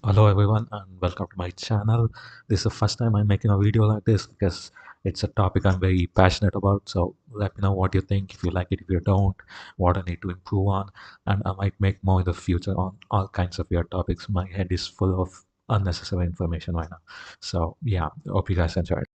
Hello everyone and welcome to my channel. This is the first time I'm making a video like this because it's a topic I'm very passionate about. So let me know what you think, if you like it, if you don't, what I need to improve on, and I might make more in the future on all kinds of weird topics. My head is full of unnecessary information right now. So yeah, hope you guys enjoy it.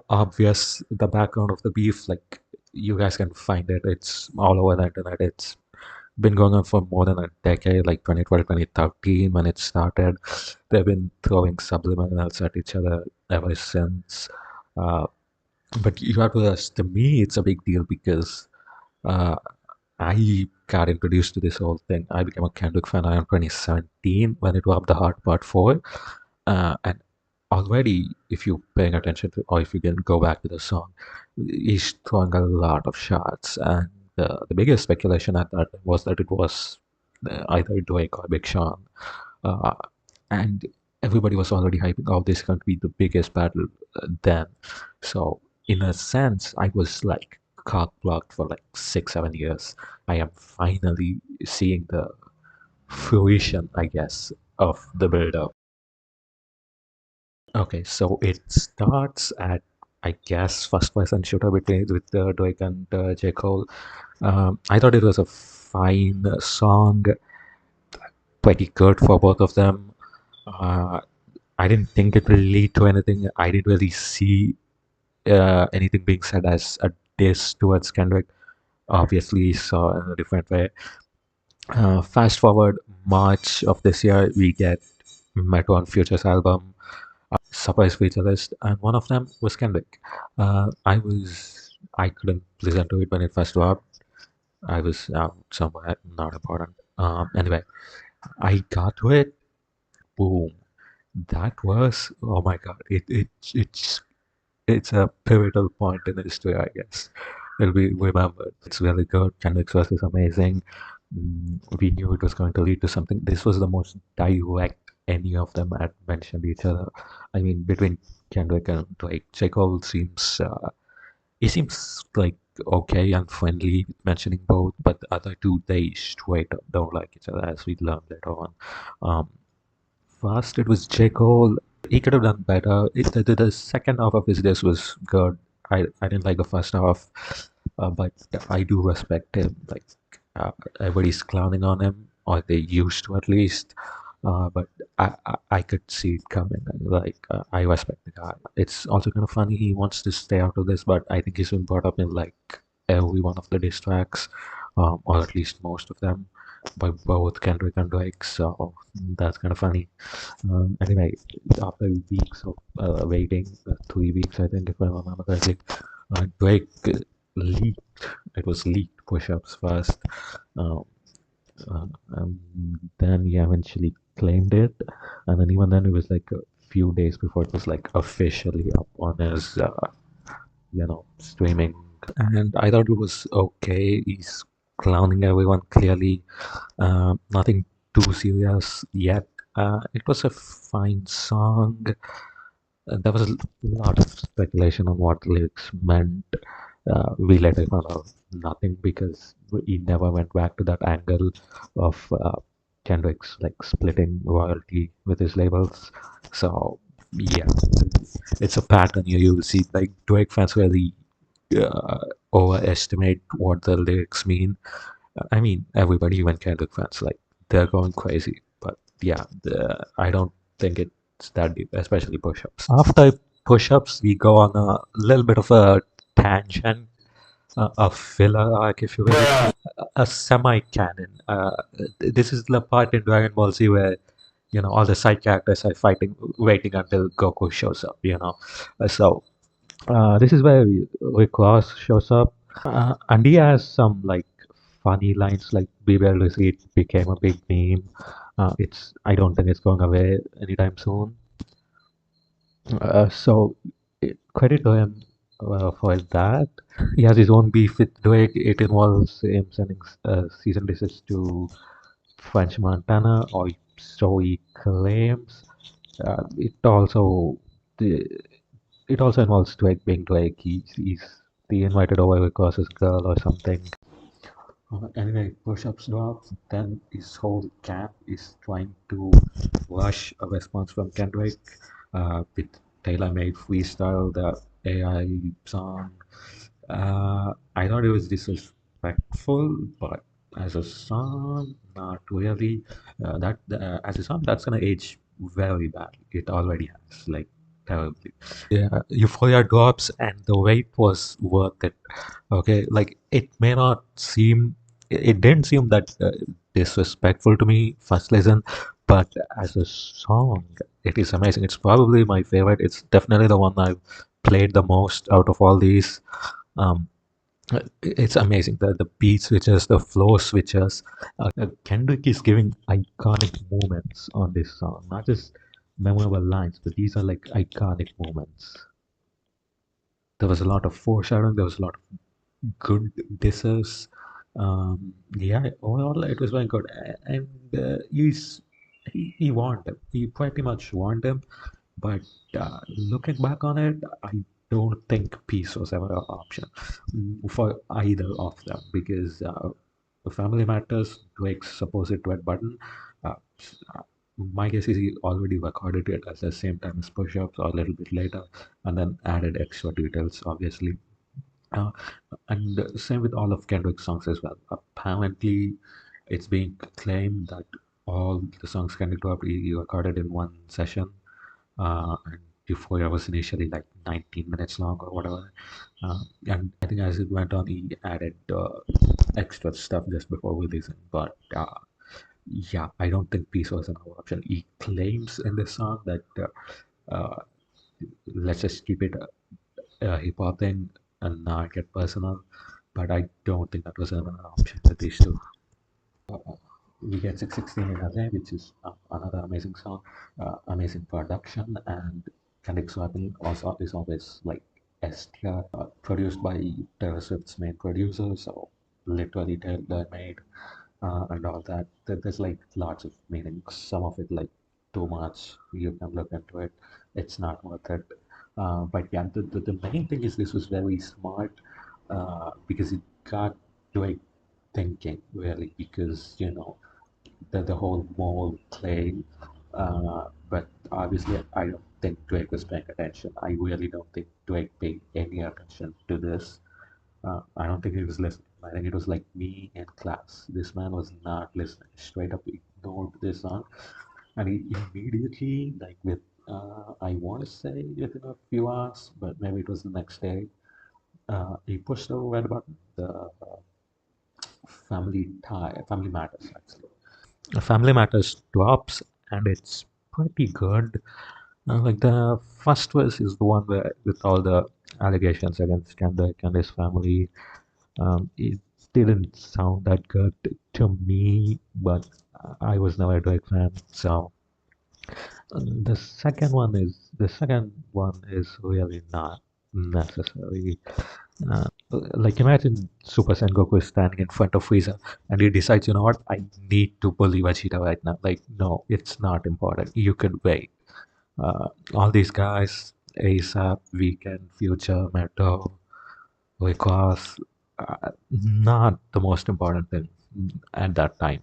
Obvious, the background of the beef, like you guys can find it. It's all over the internet. It's been going on for more than a decade, like 2012, 2013 when it started. They've been throwing subliminals at each other ever since. Uh, but you have to ask, to me, it's a big deal because uh, I got introduced to this whole thing. I became a Kendrick fan around 2017 when it dropped the Hard Part 4. And already, if you're paying attention to, or if you can go back to the song, he's throwing a lot of shots. And the biggest speculation at that was that it was either Drake or Big Sean. Uh, and everybody was already hyping, oh, this is going to be the biggest battle then. So, in a sense, I was like cock blocked for like 6, 7 years. I am finally seeing the fruition, I guess, of the build up. Okay, so it starts at, I guess, first person shooter between with Drake and J. Cole. I thought it was a fine song, pretty good for both of them. Uh, I didn't think it will lead to anything. I didn't really see anything being said as a diss towards Kendrick. Obviously, saw in a different way. Fast forward March of this year, we get Metro and Future's album, surprise feature list, and one of them was Kendrick. I couldn't listen to it when it first dropped. I was somewhere not important. Anyway, I got to it. Boom! That was, oh my god! It's a pivotal point in history, I guess. It'll be remembered. It's really good. Kendrick's verse is amazing. We knew it was going to lead to something. This was the most direct any of them had mentioned each other. I mean, between Kendrick and Drake, J. Cole seems he seems like okay and friendly mentioning both, but the other two they straight up don't like each other, as we learned later on. Um, First, it was J. Cole. He could have done better. The second half of his disc was good. I didn't like the first half, but I do respect him. Like everybody's clowning on him, or they used to at least. But I could see it coming. Like I respect the guy. It's also kind of funny. He wants to stay out of this, but I think he's been brought up in like every one of the diss tracks, or at least most of them, by both Kendrick and Drake. So that's kind of funny. Anyway, after weeks of waiting, 3 weeks, I think, if I remember correctly, Drake leaked. It was leaked push-ups first, um, and then he eventually claimed it, and then even then, it was like a few days before it was like officially up on his, streaming. And I thought it was okay. He's clowning everyone clearly. Nothing too serious yet. It was a fine song. There was a lot of speculation on what lyrics meant. We later found out nothing because he never went back to that angle of Kendrick's like splitting royalty with his labels. So yeah, it's a pattern you'll see. Like Drake fans really uh, overestimate what the lyrics mean. I mean, everybody, even Kendrick fans, like they're going crazy. But yeah, I don't think it's that deep, especially push-ups. After push-ups, we go on a little bit of a tangent, a filler arc, if you will, a semi-canon. This is the part in Dragon Ball Z where all the side characters are fighting, waiting until Goku shows up. This is where Rick Ross shows up, and he has some like funny lines like "Be well received" became a big meme. It's I don't think it's going away anytime soon. Credit to him for that. He has his own beef with Drake. It involves him sending cease and desist to French Montana, or so he claims. It also the it also involves Drake being Drake. He invited over because his girl or something. Anyway, push-ups drop. Then his whole camp is trying to rush a response from Kendrick with tailor-made freestyle, the AI song. I thought it was disrespectful, but as a song, not really. That as a song, that's gonna age very bad. It already has, like, terribly. Yeah, Euphoria drops, and the wait was worth it. Okay, like it may not seem, it didn't seem that disrespectful to me first listen, but as a song, it is amazing. It's probably my favorite. It's definitely the one I've played the most out of all these. Um, it's amazing. The beat switches, the flow switches. Kendrick is giving iconic moments on this song, not just memorable lines, but these are like iconic moments. There was a lot of foreshadowing. There was a lot of good disses. Yeah, overall it was very good, and he warned him. He pretty much warned him. But looking back on it, I don't think peace was ever an option for either of them because the Family Matters, Drake's supposed red button. Uh, my guess is he already recorded it at the same time as push-ups or a little bit later, and then added extra details, obviously. Uh, and same with all of Kendrick's songs as well. Apparently, it's being claimed that all the songs Kendrick dropped he recorded in one session, and Euphoria was initially like 19 minutes long or whatever. And I think as it went on, he added extra stuff just before releasing. But yeah, I don't think peace was an option. He claims in this song that let's just keep it hip hop thing and not get personal. But I don't think that was an option with these two. We get 616 in a day, which is another amazing song, amazing production, and Kendrick Swapping also is always like S tier, produced by Taylor Swift's main producer, so literally Taylor made and all that. There's like lots of meanings. Some of it like too much. You can look into it. It's not worth it. But yeah, the main thing is this was very smart because it got Drake thinking really because the whole mole play. But obviously, I don't think Drake was paying attention. I really don't think Drake paid any attention to this. I don't think he was listening. I think it was like me in class. This man was not listening. Straight up ignored this song, and he immediately, like with, I want to say within a few hours, but maybe it was the next day. He pushed the red button. The Family Matters actually. Family Matters drops, and it's pretty good. Like the first verse is the one where with all the allegations against Kendrick and his family. It didn't sound that good to me, but I was never a Drake fan, so the second one is really not necessary. Like imagine Super Sengoku is standing in front of Frieza and he decides, you know what, I need to bully Vegeta right now. Like, no, it's not important. You can wait. All these guys, ASAP, Weekend, Future, Metal, because not the most important thing at that time.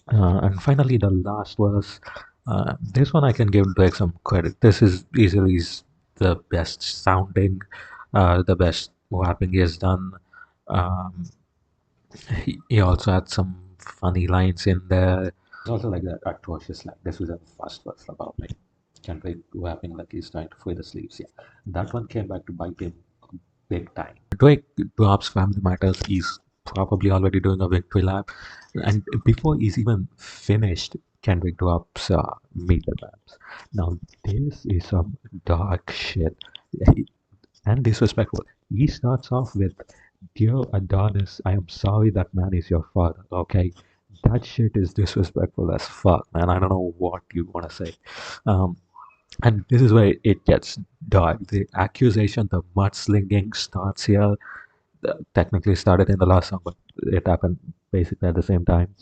And finally, the last was this one I can give Drake some credit. This is easily the best sounding, the best rapping he has done. Um, he also had some funny lines in there. It's also like that atrocious line. This was a first verse about like Kendrick rapping like he's trying to free the sleeves. Yeah, that one came back to bite him big time. Drake drops Family Matters. He's probably already doing a victory lap, and before he's even finished, Kendrick drops Meet the Raps. Now this is some dark shit and disrespectful. He starts off with, "Dear Adonis, I am sorry that man is your father." Okay, that shit is disrespectful as fuck, man. I don't know what you want to say. Um, and this is where it gets dark. The accusation, the mudslinging starts here. Technically started in the last song, but it happened basically at the same time.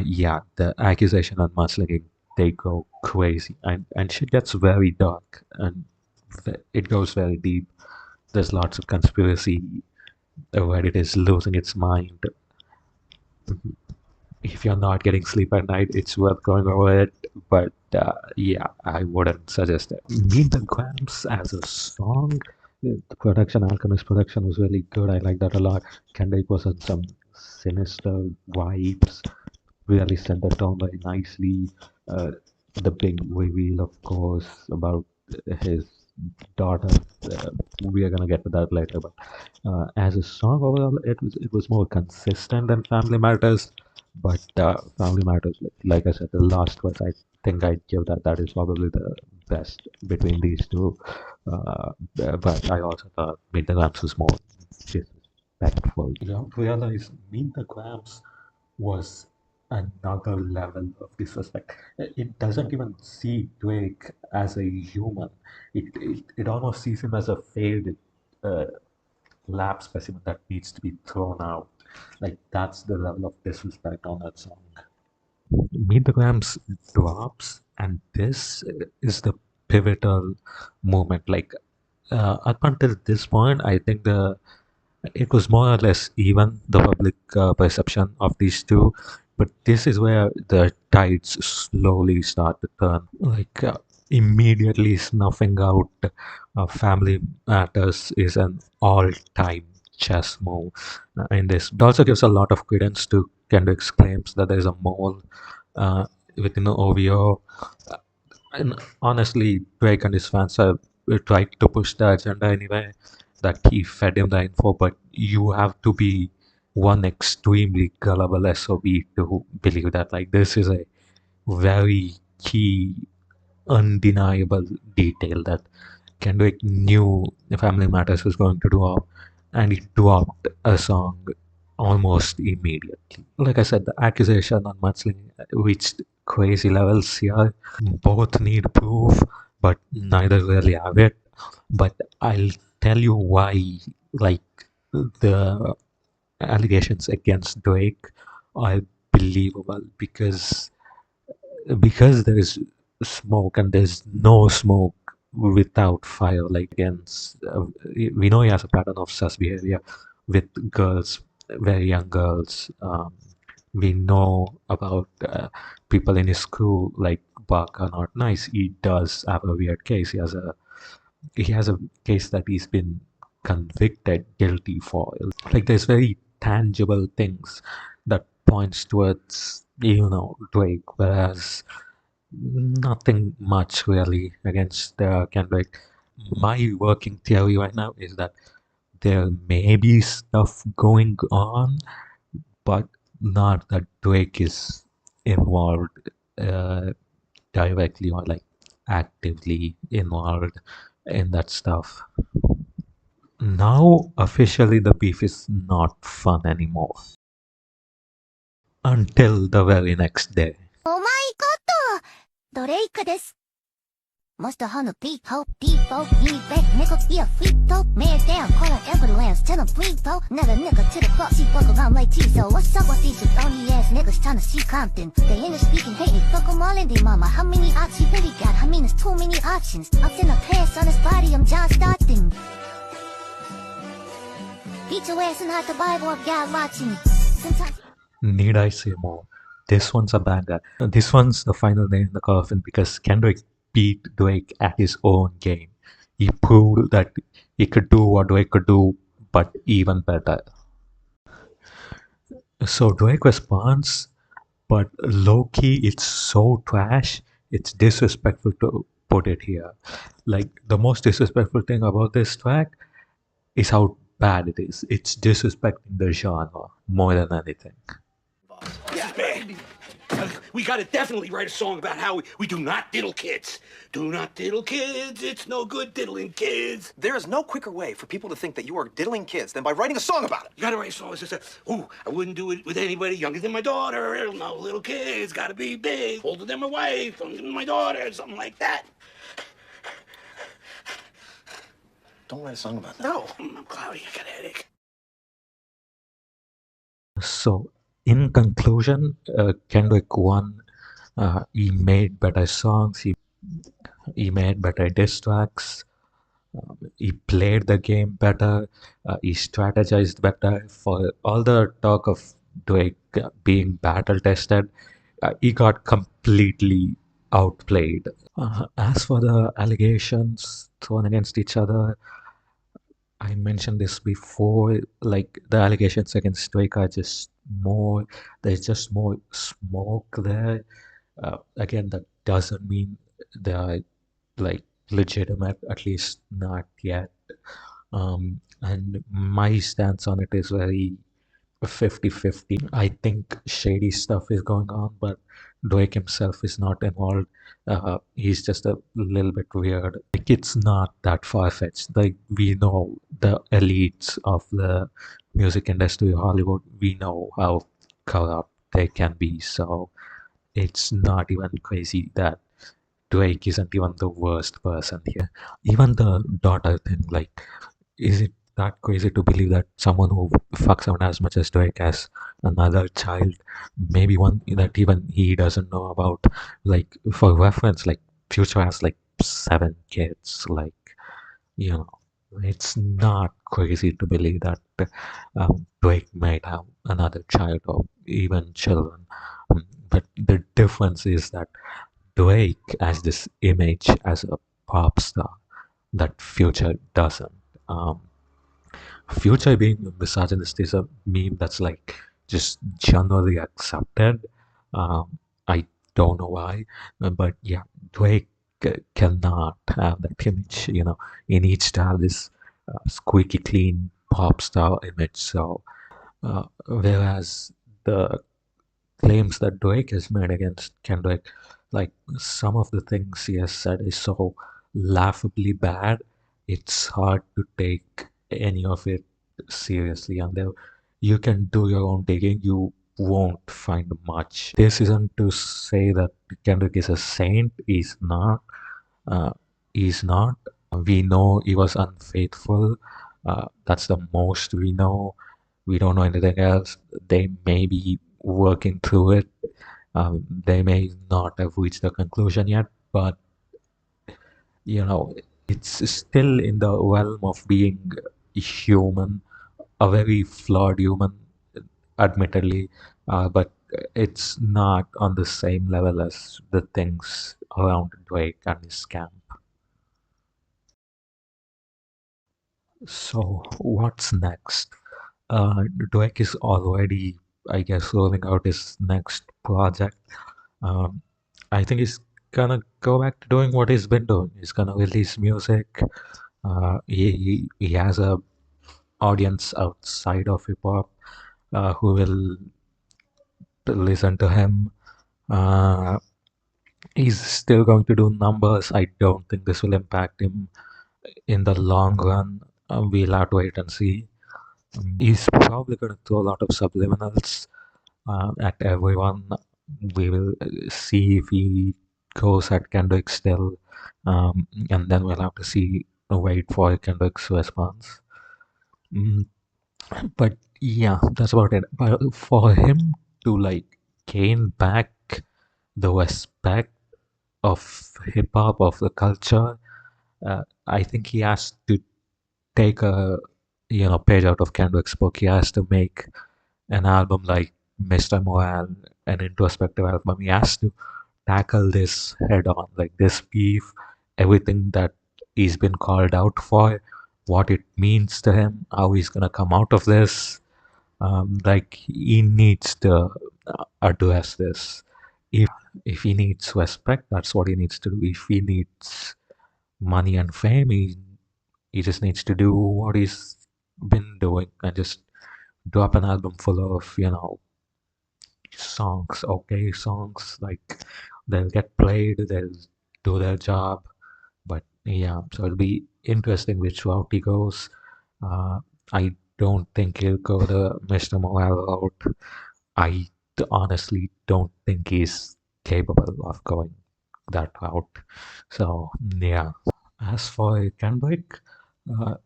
Yeah, the accusation and mudslinging, they go crazy, and shit gets very dark, and it goes very deep. There's lots of conspiracy where it is losing its mind. If you're not getting sleep at night, it's worth going over it. But yeah, I wouldn't suggest it. Meet the Grams as a song, the production, Alchemist production was really good. I like that a lot. Kendrick was on some sinister vibes, really set the tone very nicely. Uh, the big reveal, of course, about his daughter. Uh, we are gonna get to that later, but as a song overall, it was more consistent than Family Matters. But Family Matters, like I said, the last verse, I think I'd give that is probably the best between these two. But I also thought Meet the Grams was more disrespectful. You don't realize Meet the Grams was another level of disrespect. It doesn't even see Drake as a human. It almost sees him as a failed uh, lab specimen that needs to be thrown out. Like that's the level of disrespect on that song. Meet the Grams drops, and this is the pivotal moment. Like up until this point, I think the it was more or less even the public perception of these two, but this is where the tides slowly start to turn. Like immediately snuffing out Family Matters is an all-time chess move in this. It also gives a lot of credence to Kendrick's claims that there is a mole uh, within the OVO. And honestly, Drake and his fans have tried to push the agenda anyway, that he fed him the info, but you have to be one extremely gullible SOB to believe that. Like, this is a very key, undeniable detail that Kendrick knew Family Matters was going to drop, and he dropped a song almost immediately. Like I said, the accusation on mudslinging reached crazy levels here. Both need proof, but neither really have it. But I'll tell you why, like, the allegations against Drake are believable because there is smoke and there's no smoke without fire. Like against we know he has a pattern of sus behavior with girls, very young girls. We know about people in his crew like Buck are not nice. He does have a weird case. He has a case that he's been convicted guilty for. Like there's very tangible things that points towards Drake, whereas nothing much really against Kendrick. My working theory right now is that there may be stuff going on, but not that Drake is involved uh, directly or like actively involved in that stuff. Now, officially, the beef is not fun anymore. Until the very next day. お前ことどれかです。Most of the hundred people, default, me back, nigga, be a freak though. Man down, calling ambulance, tell him please though. Never nigga to the clock, she fuck around like T-so. What's up with these stony ass niggas trying to see Compton? They English speaking, hate me, fuck them all in their mama. How many options you really got? I mean, there's too many options. I'm in a pass on his body, I'm John Stockton. Beat your ass and hide the Bible if y'all watching. Sometimes. Need I say more? This one's a banger. This one's the final nail in the coffin because Kendrick beat Drake at his own game. He proved that he could do what Drake could do, but even better. So Drake responds, but low key, it's so trash. It's disrespectful to put it here. Like the most disrespectful thing about this track is how bad it is. It's disrespecting the genre more than anything. Yeah, man. We gotta definitely write a song about how we do not diddle kids. Do not diddle kids. It's no good diddling kids. There is no quicker way for people to think that you are diddling kids than by writing a song about it. You gotta write a song that says, ooh, I wouldn't do it with anybody younger than my daughter. No little kids, gotta be big, older than my wife, older than my daughter, something like that. Don't write a song about that. No, I'm cloudy, I got a headache. So, in conclusion, Kendrick won. He made better songs. He made better diss tracks. He played the game better. He strategized better. For all the talk of Drake being battle tested, he got completely outplayed. As for the allegations thrown against each other, I mentioned this before. Like the allegations against Drake are just more. There's just more smoke there. Again, that doesn't mean they are like legitimate. At least not yet. And my stance on it is very 50-50. I think shady stuff is going on, but Drake himself is not involved. He's just a little bit weird. Like, it's not that far-fetched. Like, we know the elites of the music industry, Hollywood, we know how corrupt they can be. So it's not even crazy that Drake isn't even the worst person here. Even the daughter thing, like, is it that crazy to believe that someone who fucks around as much as Drake has another child, maybe one that even he doesn't know about? Like, for reference, like, Future has like 7 kids. Like, you know, it's not crazy to believe that Drake might have another child or even children. But the difference is that Drake has this image as a pop star that Future doesn't. Um, Future being misogynist is a meme that's like just generally accepted. Um, I don't know why, but yeah, Drake cannot have that image. In each style, this squeaky clean pop star image. So, whereas the claims that Drake has made against Kendrick, like some of the things he has said is so laughably bad, it's hard to take any of it seriously. And there, you can do your own digging, you won't find much. This isn't to say that Kendrick is a saint, he's not. Uh, he's not. We know he was unfaithful. That's the most we know. We don't know anything else. They may be working through it. They may not have reached a conclusion yet, but you know, it's still in the realm of being human, a very flawed human, admittedly, but it's not on the same level as the things around Drake and his camp. So, what's next? Drake is already, I guess, rolling out his next project. Um, I think he's gonna go back to doing what he's been doing. He's gonna release music. He has a audience outside of hip hop who will listen to him. Uh, he's still going to do numbers. I don't think this will impact him in the long run. We'll have to wait and see. He's probably going to throw a lot of subliminals at everyone. We will see if he goes at Kendrick still, and then we'll have to see, wait for Kendrick's response. Mm, but yeah, that's about it. But for him to like gain back the respect of hip hop, of the culture, I think he has to take a page out of Kendrick's book. He has to make an album like Mr. Morale, an introspective album. He has to tackle this head on, like this beef, everything that he's been called out for, what it means to him, how he's gonna come out of this. Like he needs to address this. If he needs respect, that's what he needs to do. If he needs money and fame, he just needs to do what he's been doing and just drop an album full of songs, okay songs. Like they'll get played, they'll do their job. But yeah, so it'll be interesting which route he goes. I don't think he'll go the Mr. Morale route. I honestly don't think he's capable of going that route. So yeah. As for Kendrick,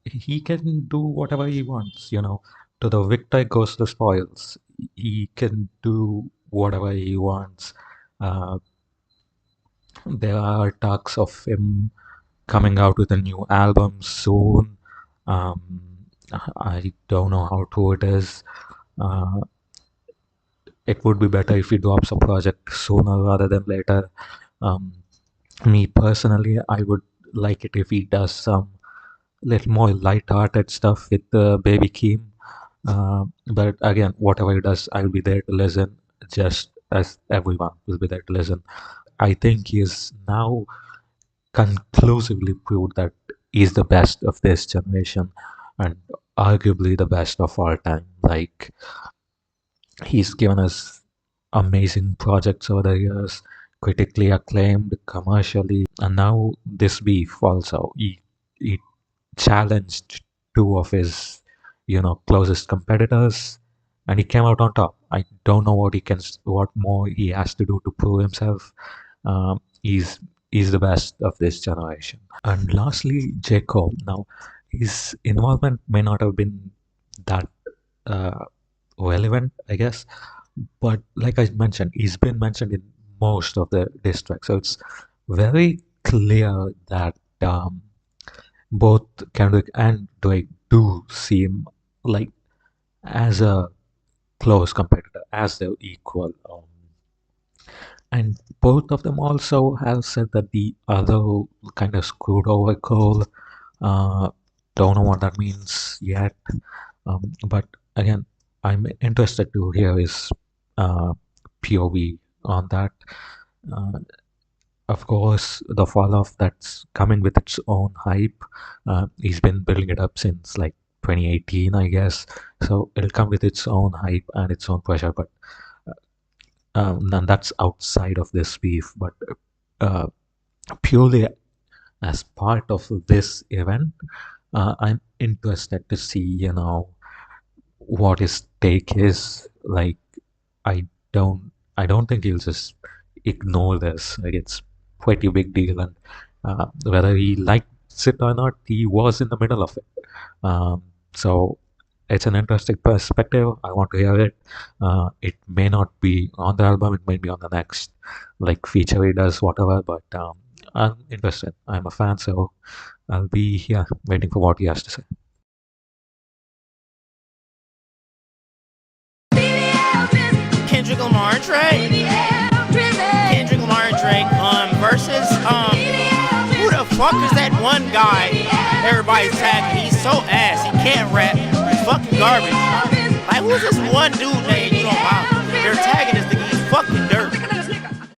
he can do whatever he wants. To the victor goes the spoils. He can do whatever he wants. Uh, there are talks of him coming out with a new album soon. I don't know how true it is. Uh, it would be better if he drops a project sooner rather than later. Um, Me personally, I would like it if he does some little more light-hearted stuff with Baby Keem. But again, whatever he does, I'll be there to listen, just as everyone will be there to listen. I think he is now conclusively proved that he's the best of this generation and arguably the best of all time. Like, he's given us amazing projects over the years, critically acclaimed, commercially, and now this beef also. He challenged two of his, closest competitors, and he came out on top. I don't know what more he has to do to prove himself. He's the best of this generation. And lastly, J. Cole. Now, his involvement may not have been that uh, relevant, I guess, but like I mentioned, he's been mentioned in most of the diss tracks, so it's very clear that both Kendrick and Drake do seem like as a close competitor, as their equal. And both of them also have said that the other kind of screwed over Cole. Uh, don't know what that means yet. But again, I'm interested to hear his uh, POV on that. Uh, of course, the fall off that's coming with its own hype. He's been building it up since like 2018, I guess. So it'll come with its own hype and its own pressure. But and that's outside of this beef. But uh, purely as part of this event, I'm interested to see, what his take is. Like, I I don't think he'll just ignore this. Like, it's pretty big deal, and whether he likes it or not, he was in the middle of it. So it's an interesting perspective. I want to hear it. It may not be on the album. It may be on the next like feature he does, whatever. But I'm interested. I'm a fan, so I'll be here waiting for what he has to say. Kendrick Lamar and Drake. Kendrick Lamar and Drake versus who the fuck is that one guy everybody's tagging? He's so ass. He can't rap. He's fucking garbage. Like, who's this one dude that you know about? They're tagging this nigga. He's fucking dirt.